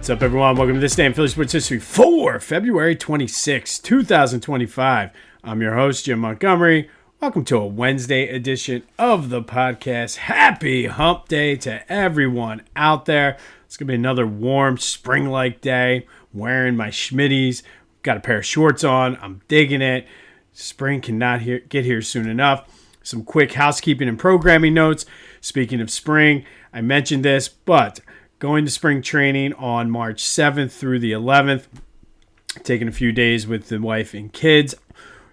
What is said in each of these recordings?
What's up, everyone? Welcome to This Day in Philly Sports History for February 26, 2025. I'm your host, Jim Montgomery. Welcome to a Wednesday edition of the podcast. Happy Hump Day to everyone out there. It's going to be another warm, spring-like day. Wearing my Schmitties. Got a pair of shorts on. I'm digging it. Spring cannot get here soon enough. Some quick housekeeping and programming notes. Speaking of spring, I mentioned this, but going to spring training on March 7th through the 11th. Taking a few days with the wife and kids.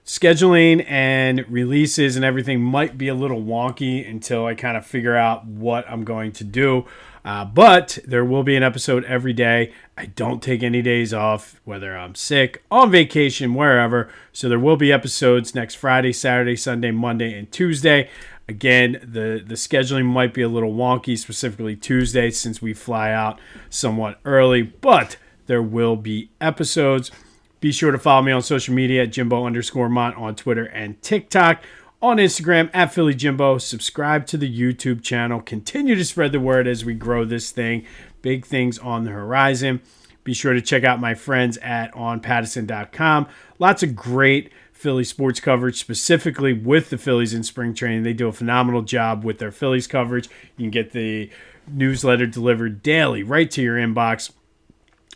Scheduling and releases and everything might be a little wonky until I kind of figure out what I'm going to do. But there will be an episode every day. I don't take any days off, whether I'm sick, on vacation, wherever. So there will be episodes next Friday, Saturday, Sunday, Monday, and Tuesday. Again, the scheduling might be a little wonky, specifically Tuesday, since we fly out somewhat early. But there will be episodes. Be sure to follow me on social media at Jimbo_Mont on Twitter and TikTok. On Instagram at PhillyJimbo. Subscribe to the YouTube channel. Continue to spread the word as we grow this thing. Big things on the horizon. Be sure to check out my friends at onpattison.com. Lots of great Philly sports coverage, specifically with the Phillies in spring training. They do a phenomenal job with their Phillies coverage. You can get the newsletter delivered daily right to your inbox.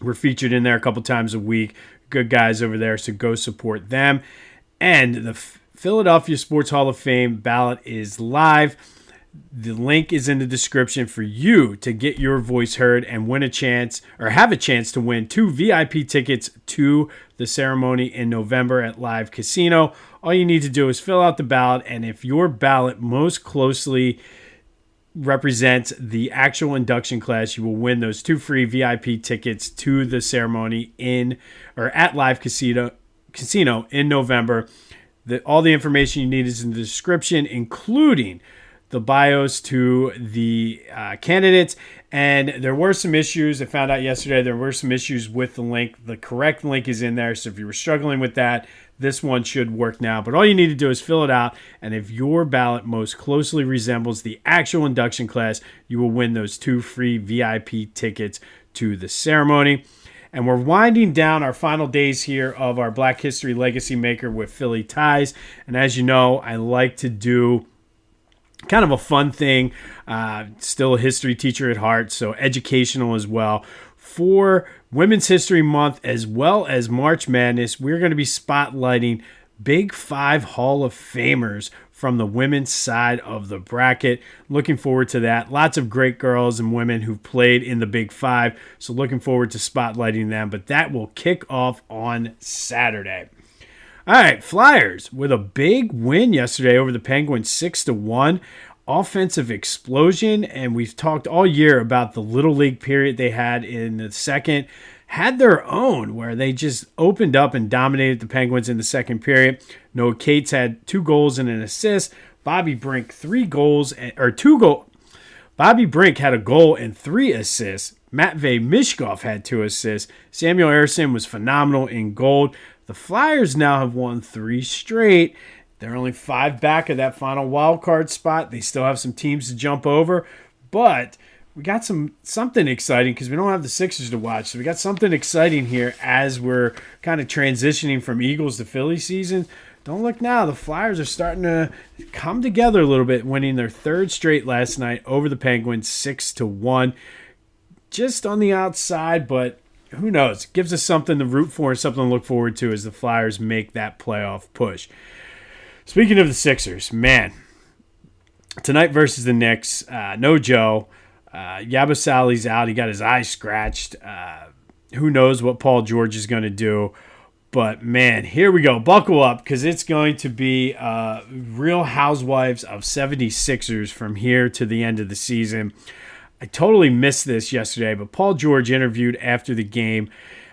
We're featured in there a couple times a week. Good guys over there, so go support them. And the Philadelphia Sports Hall of Fame ballot is live. The link is in the description for you to get your voice heard and win a chance, or have a chance to win 2 VIP tickets to the ceremony in November at Live Casino. All you need to do is fill out the ballot, and if your ballot most closely represents the actual induction class, you will win those 2 free VIP tickets to the ceremony at Live Casino in November. All the information you need is in the description, including the bios to the candidates. And there were some issues. I found out yesterday there were some issues with the link. The correct link is in there, so if you were struggling with that, this one should work now. But all you need to do is fill it out, and if your ballot most closely resembles the actual induction class, you will win those 2 free VIP tickets to the ceremony. And we're winding down our final days here of our Black History Legacy Maker with Philly Ties. And as you know, I like to do kind of a fun thing. Still a history teacher at heart, so educational as well. For Women's History Month, as well as March Madness, we're going to be spotlighting Big 5 Hall of Famers from the women's side of the bracket. Looking forward to that. Lots of great girls and women who've played in the Big 5, so looking forward to spotlighting them. But that will kick off on Saturday. All right, Flyers with a big win yesterday over the Penguins, 6-1. Offensive explosion, and we've talked all year about the Little League period they had in the second. Had their own, where they just opened up and dominated the Penguins in the second period. Noah Cates had 2 goals and an assist. Bobby Brink 2 goals. Bobby Brink had a goal and 3 assists. Matvei Mishkov had 2 assists. Samuel Ersson was phenomenal in goal. The Flyers now have won 3 straight. They're only 5 back of that final wild card spot. They still have some teams to jump over, but we got something exciting because we don't have the Sixers to watch. So we got something exciting here as we're kind of transitioning from Eagles to Philly season. Don't look now. The Flyers are starting to come together a little bit, winning their 3rd straight last night over the Penguins, 6-1. Just on the outside, but who knows? It gives us something to root for and something to look forward to as the Flyers make that playoff push. Speaking of the Sixers, man, tonight versus the Knicks, no Joe. Yabusele's out. He got his eye scratched. Who knows what Paul George is going to do. But, man, here we go. Buckle up, because it's going to be Real Housewives of 76ers from here to the end of the season. I totally missed this yesterday, but Paul George interviewed after the game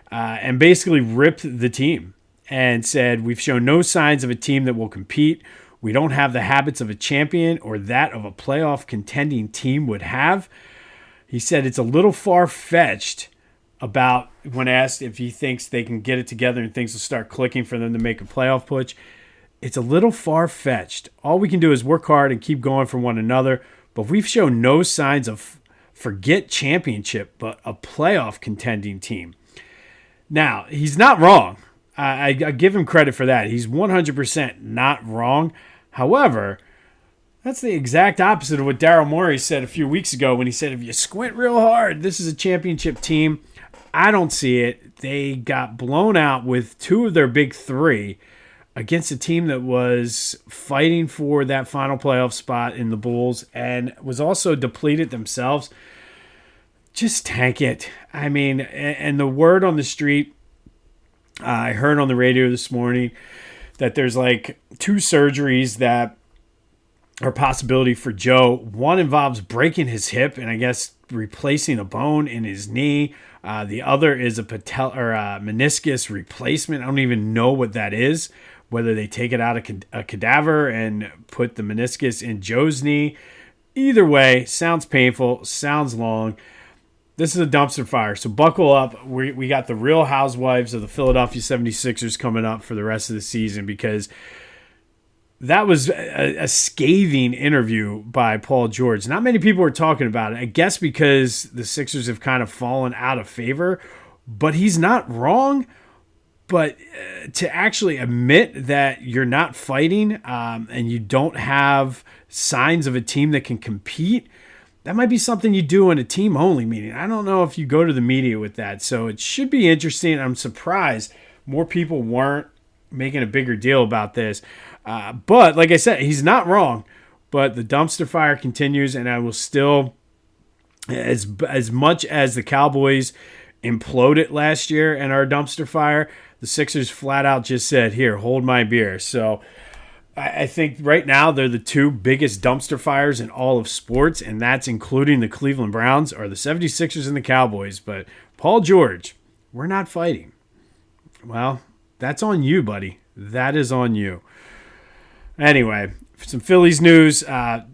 and basically ripped the team and said, "We've shown no signs of a team that will compete. We don't have the habits of a champion or that of a playoff contending team would have." He said it's a little far-fetched about when asked if he thinks they can get it together and things will start clicking for them to make a playoff push. It's a little far-fetched. All we can do is work hard and keep going for one another, but we've shown no signs of Forget championship, but a playoff contending team. Now, he's not wrong. I give him credit for that. He's 100% not wrong. However, that's the exact opposite of what Daryl Morey said a few weeks ago when he said, if you squint real hard, this is a championship team. I don't see it. They got blown out with two of their big three against a team that was fighting for that final playoff spot in the Bulls and was also depleted themselves. Just tank it. I mean, and the word on the street, I heard on the radio this morning that there's like 2 surgeries that are a possibility for Joe. One involves breaking his hip and I guess replacing a bone in his knee. The other is a meniscus replacement. I don't even know what that is, whether they take it out of a cadaver and put the meniscus in Joe's knee. Either way, sounds painful, sounds long. This is a dumpster fire, so buckle up. We got the Real Housewives of the Philadelphia 76ers coming up for the rest of the season, because that was a scathing interview by Paul George. Not many people were talking about it, I guess because the Sixers have kind of fallen out of favor, but he's not wrong. But to actually admit that you're not fighting and you don't have signs of a team that can compete, that might be something you do in a team-only meeting. I don't know if you go to the media with that. So it should be interesting. I'm surprised more people weren't making a bigger deal about this. But like I said, he's not wrong. But the dumpster fire continues, and I will still, as much as the Cowboys imploded last year and our dumpster fire, the Sixers flat out just said, here, hold my beer. So I think right now they're the 2 biggest dumpster fires in all of sports, and that's including the Cleveland Browns or the 76ers and the Cowboys. But Paul George, we're not fighting. Well, that's on you, buddy. That is on you. Anyway, some Phillies news.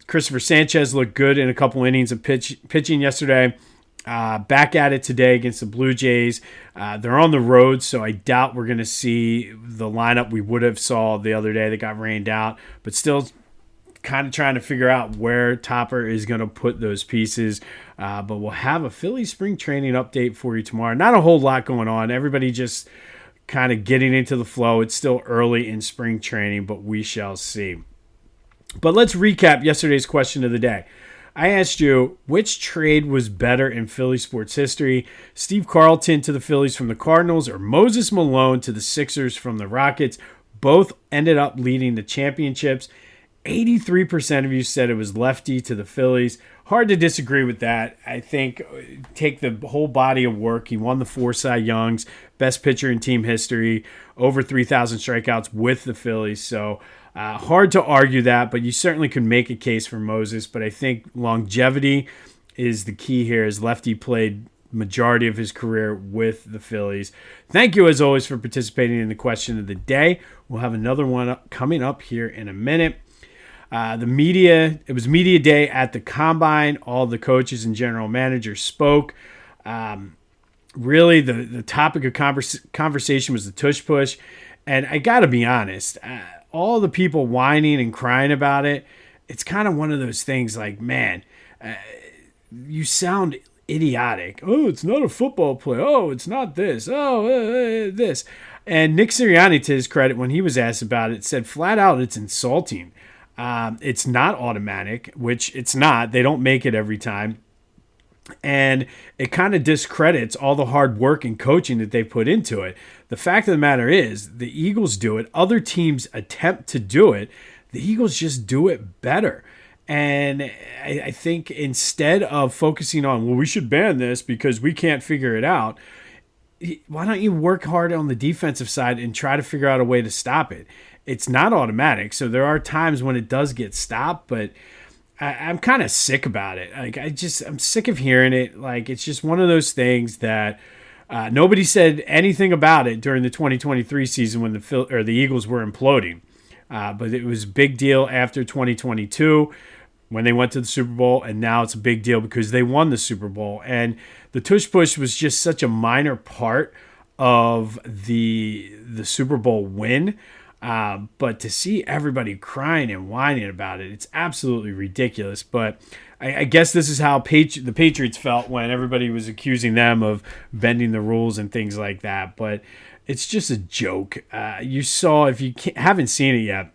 Christopher Sanchez looked good in a couple innings of pitching yesterday. Back at it today against the Blue Jays. They're on the road, so I doubt we're going to see the lineup we would have saw the other day that got rained out, but still kind of trying to figure out where Topper is going to put those pieces. But we'll have a Philly spring training update for you tomorrow. Not a whole lot going on. Everybody just kind of getting into the flow. It's still early in spring training, but we shall see. But let's recap yesterday's question of the day. I asked you, which trade was better in Philly sports history? Steve Carlton to the Phillies from the Cardinals or Moses Malone to the Sixers from the Rockets? Both ended up leading the championships. 83% of you said it was Lefty to the Phillies. Hard to disagree with that. I think take the whole body of work. He won the 4 Cy Youngs, best pitcher in team history, over 3,000 strikeouts with the Phillies. So hard to argue that, but you certainly could make a case for Moses. But I think longevity is the key here, as Lefty played majority of his career with the Phillies. Thank you, as always, for participating in the question of the day. We'll have another one coming up here in a minute. It was media day at the Combine. All the coaches and general managers spoke. Really, the topic of conversation was the Tush Push. And I got to be honest, all the people whining and crying about it, it's kind of one of those things like, man, you sound idiotic. Oh, it's not a football play. Oh, it's not this. Oh, this. And Nick Sirianni, to his credit, when he was asked about it, said flat out it's insulting. It's not automatic, which it's not. They don't make it every time. And it kind of discredits all the hard work and coaching that they put into it. The fact of the matter is, the Eagles do it. Other teams attempt to do it. The Eagles just do it better. And I think instead of focusing on, well, we should ban this because we can't figure it out, why don't you work hard on the defensive side and try to figure out a way to stop it? It's not automatic, so there are times when it does get stopped, but I'm kind of sick about it. Like I'm sick of hearing it. Like it's just one of those things that nobody said anything about it during the 2023 season when the Eagles were imploding, but it was a big deal after 2022 when they went to the Super Bowl, and now it's a big deal because they won the Super Bowl. And the Tush Push was just such a minor part of the Super Bowl win. But to see everybody crying and whining about it, it's absolutely ridiculous. But I guess this is how the Patriots felt when everybody was accusing them of bending the rules and things like that. But it's just a joke. You saw, if you haven't seen it yet,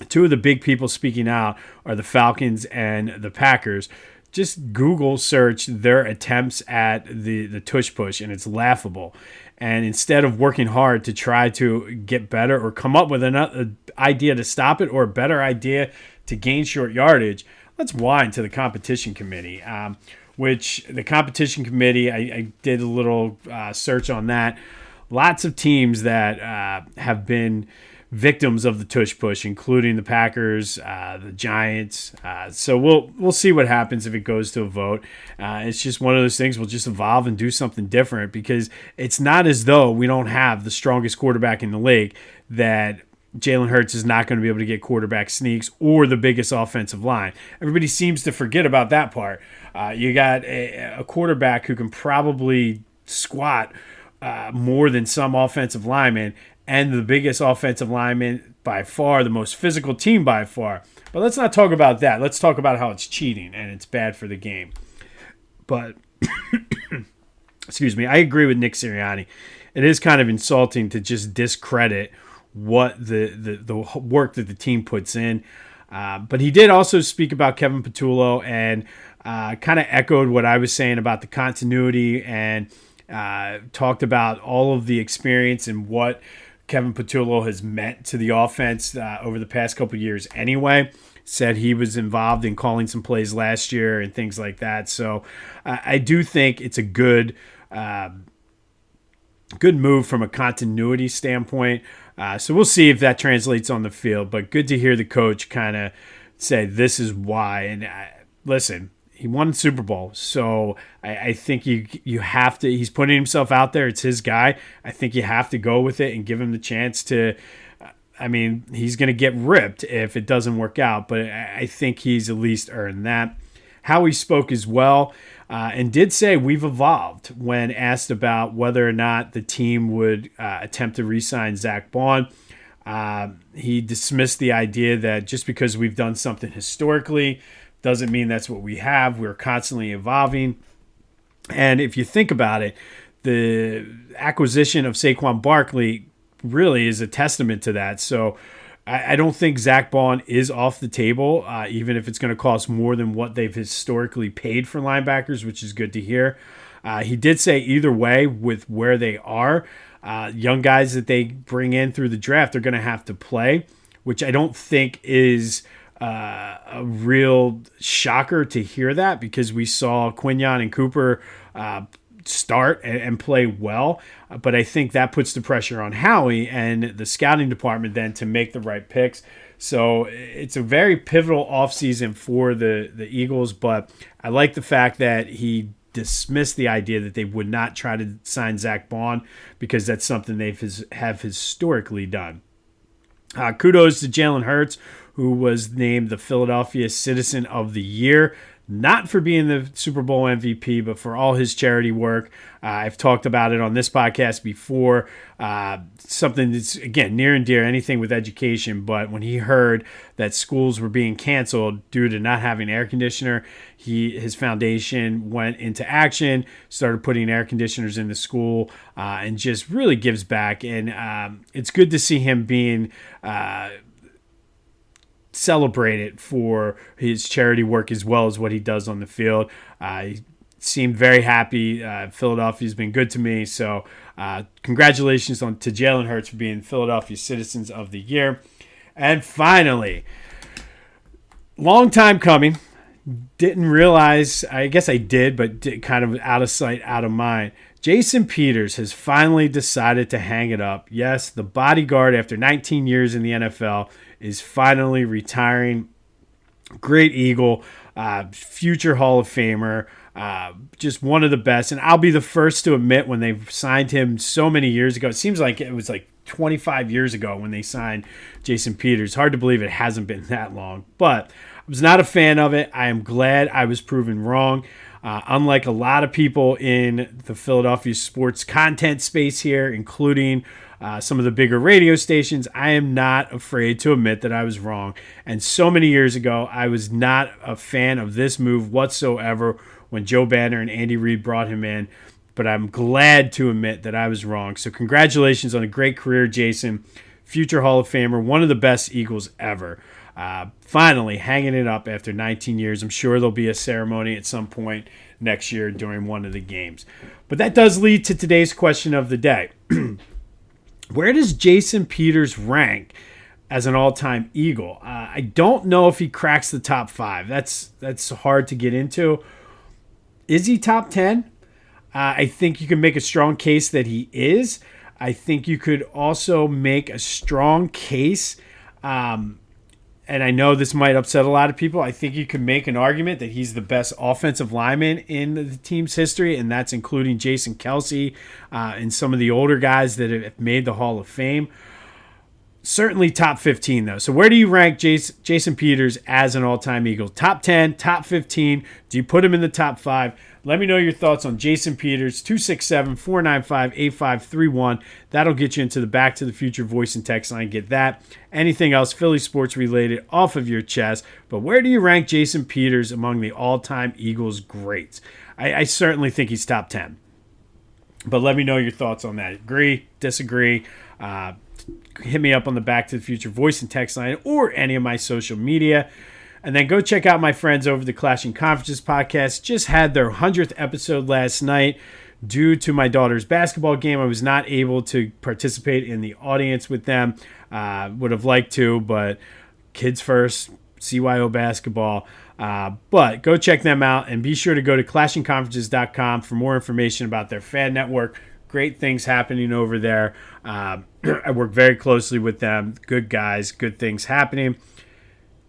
two of the big people speaking out are the Falcons and the Packers. Just Google search their attempts at the Tush Push, and it's laughable. And instead of working hard to try to get better or come up with another idea to stop it or a better idea to gain short yardage, let's whine to the competition committee, which the competition committee, I did a little search on that. Lots of teams that have been victims of the Tush Push, including the Packers, the Giants. So we'll see what happens if it goes to a vote. It's just one of those things. We'll just evolve and do something different, because it's not as though we don't have the strongest quarterback in the league, that Jalen Hurts is not going to be able to get quarterback sneaks or the biggest offensive line. Everybody seems to forget about that part. You got a quarterback who can probably squat more than some offensive linemen, and the biggest offensive lineman by far, the most physical team by far. But let's not talk about that. Let's talk about how it's cheating and it's bad for the game. But, excuse me, I agree with Nick Sirianni. It is kind of insulting to just discredit what the work that the team puts in. But he did also speak about Kevin Patullo and kind of echoed what I was saying about the continuity, and talked about all of the experience and what Kevin Patullo has meant to the offense over the past couple of years anyway. Said he was involved in calling some plays last year and things like that. So I do think it's a good move from a continuity standpoint. So we'll see if that translates on the field. But good to hear the coach kind of say this is why. And listen, he won the Super Bowl, so I think you have to. He's putting himself out there. It's his guy. I think you have to go with it and give him the chance to. I mean, he's going to get ripped if it doesn't work out, but I think he's at least earned that. Howie spoke as well, and did say we've evolved when asked about whether or not the team would attempt to re-sign Zack Baun. He dismissed the idea that just because we've done something historically doesn't mean that's what we have. We're constantly evolving. And if you think about it, the acquisition of Saquon Barkley really is a testament to that. So I don't think Zack Baun is off the table, even if it's going to cost more than what they've historically paid for linebackers, which is good to hear. He did say either way, with where they are, young guys that they bring in through the draft are going to have to play, which I don't think is a real shocker to hear that, because we saw Quinyon and Cooper start and play well. But I think that puts the pressure on Howie and the scouting department then to make the right picks. So it's a very pivotal offseason for the Eagles, but I like the fact that he dismissed the idea that they would not try to sign Zack Baun, because that's something they have historically done. Kudos to Jalen Hurts, who was named the Philadelphia Citizen of the Year, not for being the Super Bowl MVP, but for all his charity work. I've talked about it on this podcast before. Something that's, again, near and dear, anything with education. But when he heard that schools were being canceled due to not having air conditioner, his foundation went into action, started putting air conditioners in the school, and just really gives back. And it's good to see him being celebrated for his charity work as well as what he does on the field. He seemed very happy. Philadelphia's been good to me. So congratulations to Jalen Hurts for being Philadelphia Citizens of the Year. And finally, long time coming. Didn't realize, I guess I did, but kind of out of sight, out of mind. Jason Peters has finally decided to hang it up. Yes, the bodyguard, after 19 years in the NFL, is finally retiring. Great Eagle, future Hall of Famer, just one of the best. And I'll be the first to admit, when they signed him so many years ago, it seems like it was like 25 years ago when they signed Jason Peters. Hard to believe it hasn't been that long, but I was not a fan of it. I am glad I was proven wrong. Unlike a lot of people in the Philadelphia sports content space here, including some of the bigger radio stations, I am not afraid to admit that I was wrong. And so many years ago, I was not a fan of this move whatsoever when Joe Banner and Andy Reid brought him in. But I'm glad to admit that I was wrong. So congratulations on a great career, Jason. Future Hall of Famer, one of the best Eagles ever. Finally hanging it up after 19 years. I'm sure there'll be a ceremony at some point next year during one of the games. But that does lead to today's question of the day. Where does Jason Peters rank as an all-time Eagle? I don't know if he cracks the top 5. That's hard to get into. Is he top 10? I think you can make a strong case that he is. I think you could also make a strong case, and I know this might upset a lot of people. I think you could make an argument that he's the best offensive lineman in the team's history, and that's including Jason Kelce and some of the older guys that have made the Hall of Fame. Certainly top 15, though. So where do you rank Jason Peters as an all-time Eagle? Top 10, top 15? Do you put him in the top 5? Let me know your thoughts on Jason Peters, 267-495-8531. That'll get you into the Back to the Future voice and text line. Get that. Anything else Philly sports related off of your chest. But where do you rank Jason Peters among the all-time Eagles greats? I certainly think he's top 10. But let me know your thoughts on that. Agree, disagree. Hit me up on the Back to the Future voice and text line or any of my social media. And then go check out my friends over the Clashing Conferences podcast. Just had their 100th episode last night. Due to my daughter's basketball game, I was not able to participate in the audience with them. Would have liked to, but kids first, CYO basketball. But go check them out and be sure to go to clashingconferences.com for more information about their fan network. Great things happening over there. I work very closely with them. Good guys, good things happening.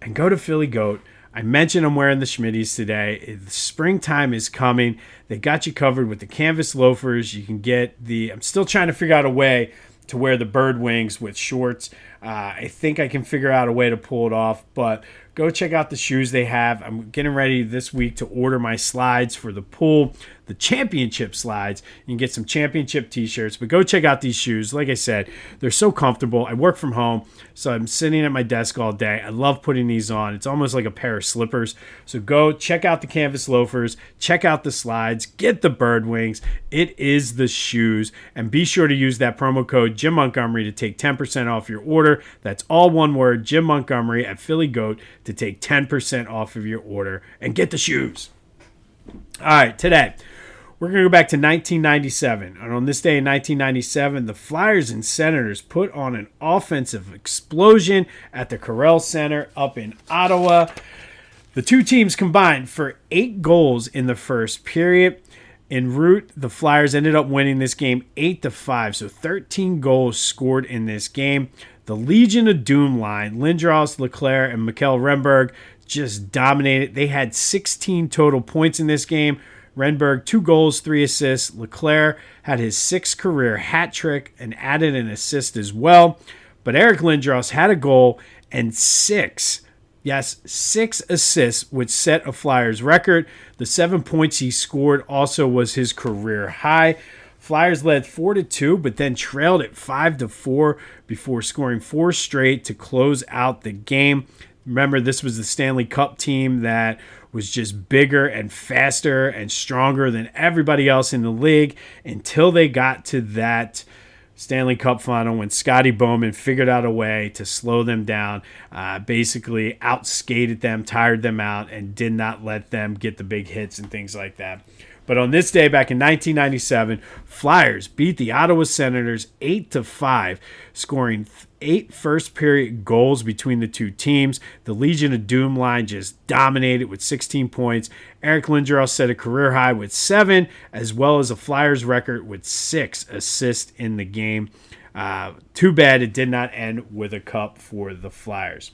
And go to Philly Goat. I mentioned I'm wearing the Schmitties today. The springtime is coming. They got you covered with the canvas loafers. You can get I'm still trying to figure out a way to wear the bird wings with shorts. I think I can figure out a way to pull it off, but go check out the shoes they have. I'm getting ready this week to order my slides for the pool, the championship slides. You can get some championship t-shirts, but go check out these shoes. Like I said, they're so comfortable. I work from home, so I'm sitting at my desk all day. I love putting these on. It's almost like a pair of slippers. So go check out the canvas loafers, check out the slides, get the bird wings. It is the shoes, and be sure to use that promo code Jim Montgomery to take 10% off your order. That's all one word, Jim Montgomery at Philly Goat, to take 10% off of your order and get the shoes. All right, today we're going to go back to 1997. And on this day in 1997, the Flyers and Senators put on an offensive explosion at the Corel Center up in Ottawa. The two teams combined for 8 goals in the first period. En route, the Flyers ended up winning this game 8-5, so 13 goals scored in this game. The Legion of Doom line, Lindros, LeClair, and Mikael Renberg just dominated. They had 16 total points in this game. Renberg, 2 goals, 3 assists. LeClair had his 6th career hat trick and added an assist as well. But Eric Lindros had a goal and 6 assists, which set a Flyers record. The 7 points he scored also was his career high. Flyers led 4-2, but then trailed at 5-4 before scoring 4 straight to close out the game. Remember, this was the Stanley Cup team that was just bigger and faster and stronger than everybody else in the league until they got to that Stanley Cup final when Scotty Bowman figured out a way to slow them down, basically outskated them, tired them out, and did not let them get the big hits and things like that. But on this day back in 1997, Flyers beat the Ottawa Senators 8-5, scoring 8 first-period goals between the two teams. The Legion of Doom line just dominated with 16 points. Eric Lindros set a career high with 7, as well as a Flyers record with 6 assists in the game. Too bad it did not end with a cup for the Flyers.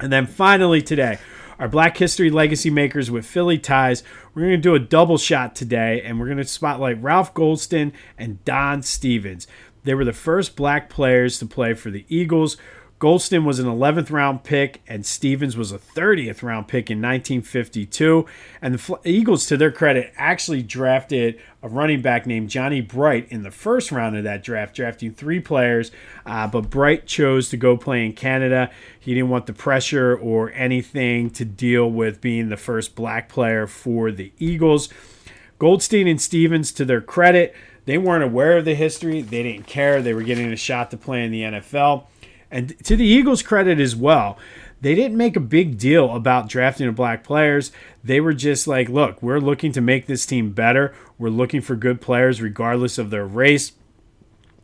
And then finally today, our Black History Legacy Makers with Philly ties. We're going to do a double shot today, and we're going to spotlight Ralph Goldston and Don Stevens. They were the first black players to play for the Eagles. Goldston was an 11th round pick, and Stevens was a 30th round pick in 1952. And the Eagles, to their credit, actually drafted a running back named Johnny Bright in the first round of that draft, drafting 3 players. But Bright chose to go play in Canada. He didn't want the pressure or anything to deal with being the first black player for the Eagles. Goldstein and Stevens, to their credit, they weren't aware of the history. They didn't care. They were getting a shot to play in the NFL. And to the Eagles' credit as well, they didn't make a big deal about drafting black players. They were just like, look, we're looking to make this team better. We're looking for good players regardless of their race.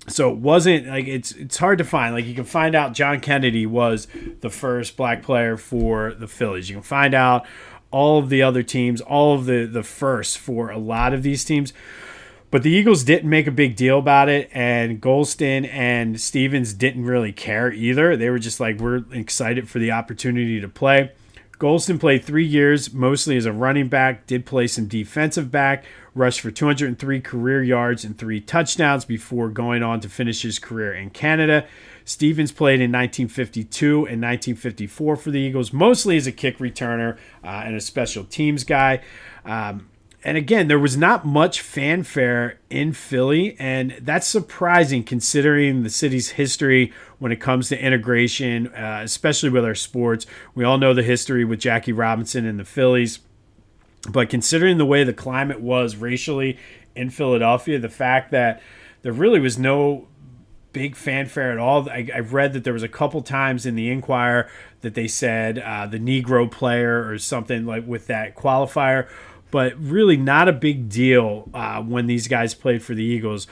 So it wasn't like it's hard to find. Like, you can find out John Kennedy was the first black player for the Phillies. You can find out all of the other teams, all of the firsts for a lot of these teams. But the Eagles didn't make a big deal about it, and Goldston and Stevens didn't really care either. They were just like, we're excited for the opportunity to play. Goldston played 3 years, mostly as a running back, did play some defensive back, rushed for 203 career yards and 3 touchdowns before going on to finish his career in Canada. Stevens played in 1952 and 1954 for the Eagles, mostly as a kick returner and a special teams guy. And again, there was not much fanfare in Philly, and that's surprising considering the city's history when it comes to integration, especially with our sports. We all know the history with Jackie Robinson and the Phillies, but considering the way the climate was racially in Philadelphia, the fact that there really was no big fanfare at all. I read that there was a couple times in the Inquirer that they said the Negro player or something like with that qualifier, but really not a big deal when these guys played for the Eagles.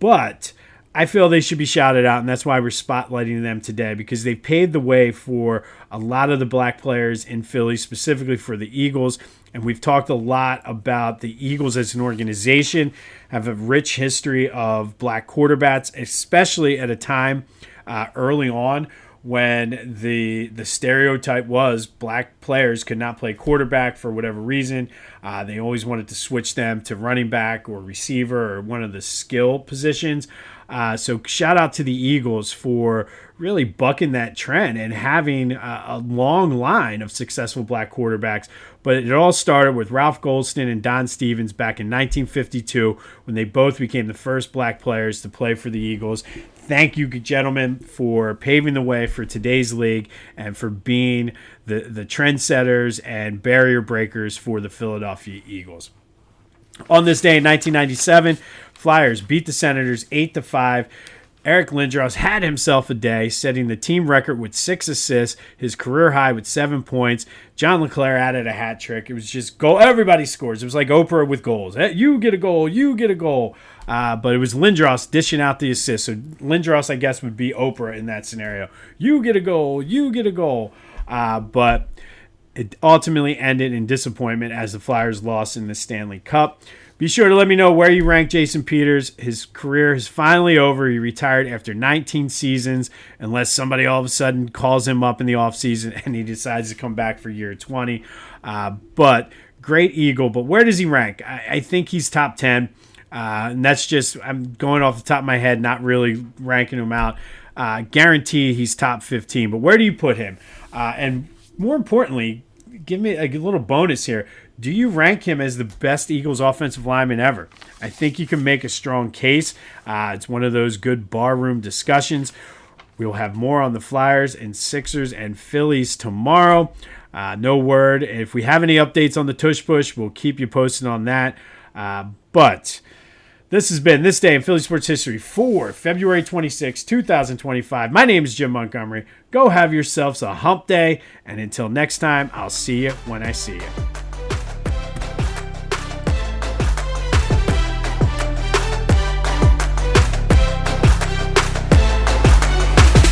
But I feel they should be shouted out, and that's why we're spotlighting them today, because they paved the way for a lot of the black players in Philly, specifically for the Eagles. And we've talked a lot about the Eagles as an organization, have a rich history of black quarterbacks, especially at a time early on when the stereotype was black players could not play quarterback for whatever reason. They always wanted to switch them to running back or receiver or one of the skill positions. So shout out to the Eagles for really bucking that trend and having a long line of successful black quarterbacks. But it all started with Ralph Goldston and Don Stevens back in 1952 when they both became the first black players to play for the Eagles. Thank you, gentlemen, for paving the way for today's league and for being the trendsetters and barrier breakers for the Philadelphia Eagles. On this day in 1997, Flyers beat the Senators 8-5. Eric Lindros had himself a day, setting the team record with 6 assists, his career high with 7 points. John LeClair added a hat trick. It was just goal. Everybody scores. It was like Oprah with goals. Hey, you get a goal. You get a goal. But it was Lindros dishing out the assist. So Lindros, I guess, would be Oprah in that scenario. You get a goal. You get a goal. But it ultimately ended in disappointment as the Flyers lost in the Stanley Cup. Be sure to let me know where you rank Jason Peters. His career is finally over. He retired after 19 seasons, unless somebody all of a sudden calls him up in the offseason and he decides to come back for year 20. But great Eagle. But where does he rank? I think he's top 10. And that's just, I'm going off the top of my head, not really ranking him out. Guarantee he's top 15. But where do you put him? And more importantly, give me a little bonus here. Do you rank him as the best Eagles offensive lineman ever? I think you can make a strong case. It's one of those good barroom discussions. We'll have more on the Flyers and Sixers and Phillies tomorrow. No word. If we have any updates on the Tush Push, we'll keep you posted on that. But this has been This Day in Philly Sports History for February 26, 2025. My name is Jim Montgomery. Go have yourselves a hump day. And until next time, I'll see you when I see you.